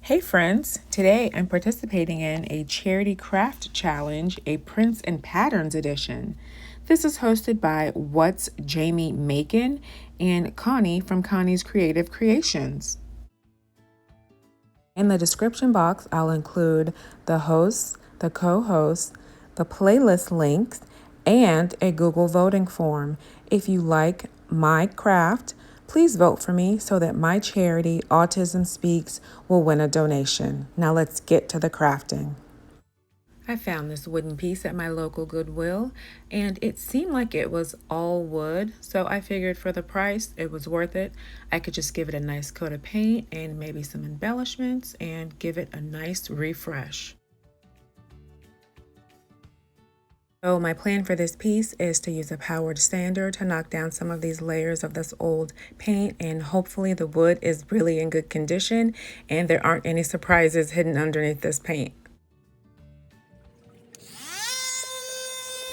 Hey friends, today I'm participating in a charity craft challenge, a prints and patterns edition. This is hosted by What's Jamie Makin and Connie from Connie's Creative Creations. In the description box, I'll include the hosts, the co-hosts, the playlist links, and a Google voting form. If you like my craft, please vote for me so that my charity, Autism Speaks, will win a donation. Now let's get to the crafting. I found this wooden piece at my local Goodwill, and it seemed like it was all wood, so I figured for the price it was worth it. I could just give it a nice coat of paint and maybe some embellishments and give it a nice refresh. So my plan for this piece is to use a powered sander to knock down some of these layers of this old paint, and hopefully the wood is really in good condition and there aren't any surprises hidden underneath this paint.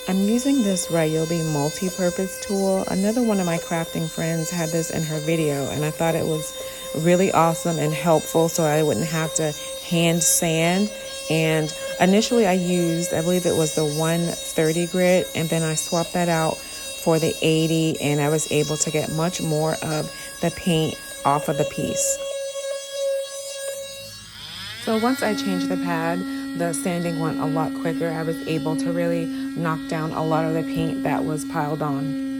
I'm using this Ryobi multi-purpose tool. Another one of my crafting friends had this in her video, and I thought it was really awesome and helpful so I wouldn't have to hand sand. And initially I used, I believe it was the 130 grit, and then I swapped that out for the 80, and I was able to get much more of the paint off of the piece. So once I changed the pad, the sanding went a lot quicker. I was able to really knock down a lot of the paint that was piled on.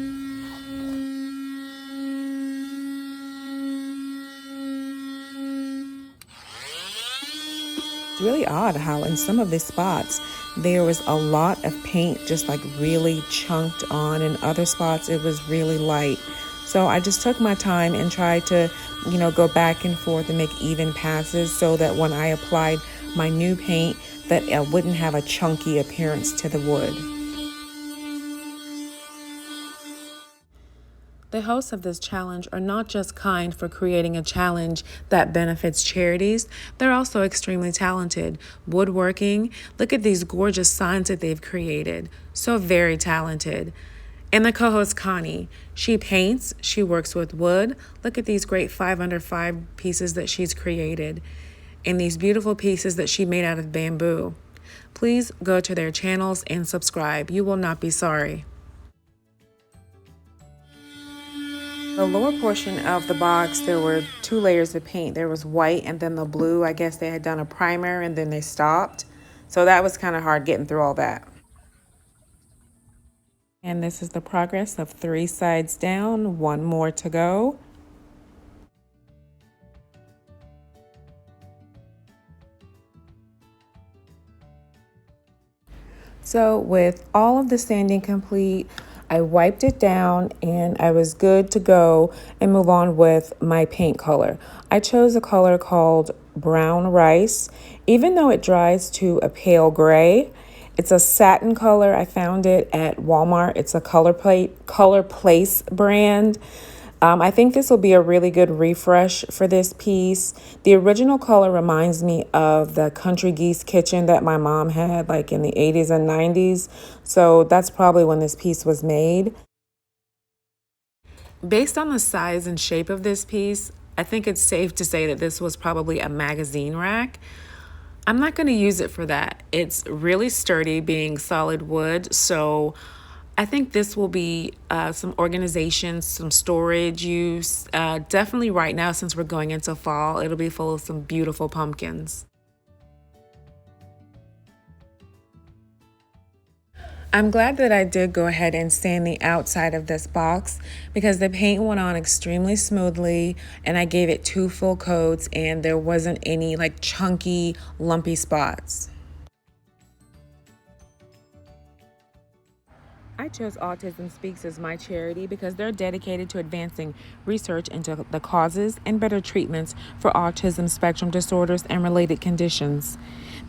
It's really odd how in some of these spots there was a lot of paint just like really chunked on, and other spots it was really light. So I just took my time and tried to, go back and forth and make even passes so that when I applied my new paint that it wouldn't have a chunky appearance to the wood. The hosts of this challenge are not just kind for creating a challenge that benefits charities, they're also extremely talented. Woodworking, look at these gorgeous signs that they've created. So very talented. And the co-host Connie, she paints, she works with wood. Look at these great 5 under 5 pieces that she's created, and these beautiful pieces that she made out of bamboo. Please go to their channels and subscribe. You will not be sorry. The lower portion of the box, there were 2 layers of paint. There was white and then the blue. I guess they had done a primer and then they stopped. So that was kind of hard getting through all that. And this is the progress of 3 sides down, 1 more to go. So with all of the sanding complete, I wiped it down and I was good to go and move on with my paint color. I chose a color called Brown Rice. Even though it dries to a pale gray, it's a satin color. I found it at Walmart. It's a Color Place brand. I think this will be a really good refresh for this piece. The original color reminds me of the Country Geese kitchen that my mom had like in the 80s and 90s. So that's probably when this piece was made. Based on the size and shape of this piece, I think it's safe to say that this was probably a magazine rack. I'm not going to use it for that. It's really sturdy, being solid wood, so I think this will be some organization, some storage use. Definitely right now, since we're going into fall, it'll be full of some beautiful pumpkins. I'm glad that I did go ahead and sand the outside of this box because the paint went on extremely smoothly, and I gave it 2 full coats and there wasn't any like chunky, lumpy spots. I chose Autism Speaks as my charity because they're dedicated to advancing research into the causes and better treatments for autism spectrum disorders and related conditions.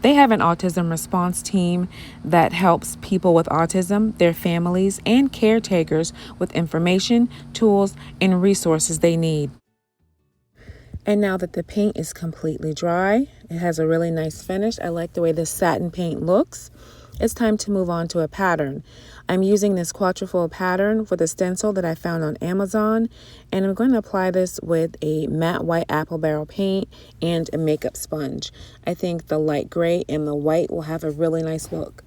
They have an autism response team that helps people with autism, their families, and caretakers with information, tools, and resources they need. And now that the paint is completely dry, it has a really nice finish. I like the way this satin paint looks. It's time to move on to a pattern. I'm using this quatrefoil pattern for the stencil that I found on Amazon, and I'm going to apply this with a matte white apple barrel paint and a makeup sponge. I think the light gray and the white will have a really nice look.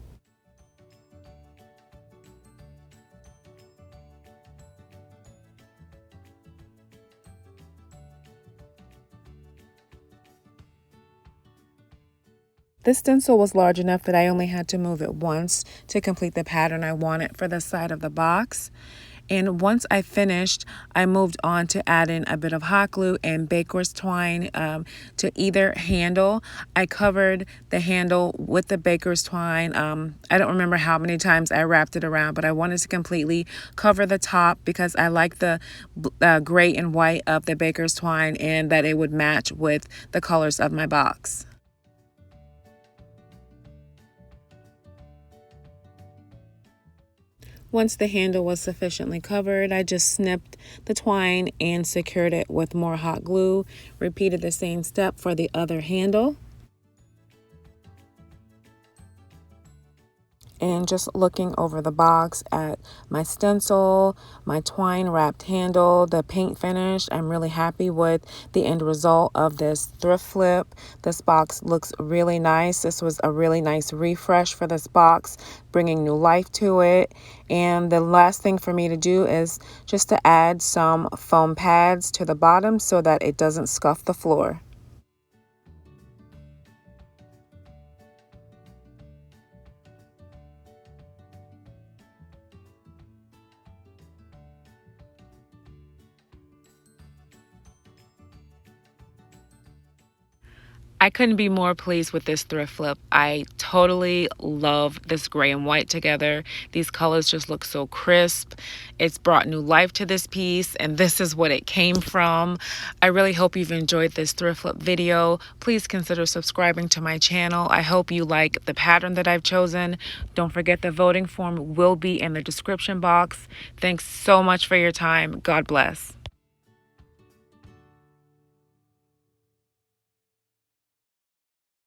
This stencil was large enough that I only had to move it once to complete the pattern I wanted for the side of the box. And once I finished, I moved on to add in a bit of hot glue and baker's twine to either handle. I covered the handle with the baker's twine. I don't remember how many times I wrapped it around, but I wanted to completely cover the top because I like the gray and white of the baker's twine and that it would match with the colors of my box. Once the handle was sufficiently covered, I just snipped the twine and secured it with more hot glue. Repeated the same step for the other handle. And just looking over the box at my stencil, my twine wrapped handle, the paint finish, I'm really happy with the end result of this thrift flip. This box looks really nice. This was a really nice refresh for this box, bringing new life to it. And the last thing for me to do is just to add some foam pads to the bottom so that it doesn't scuff the floor. I couldn't be more pleased with this thrift flip. I totally love this gray and white together. These colors just look so crisp. It's brought new life to this piece, and this is what it came from. I really hope you've enjoyed this thrift flip video. Please consider subscribing to my channel. I hope you like the pattern that I've chosen. Don't forget the voting form will be in the description box. Thanks so much for your time. God bless.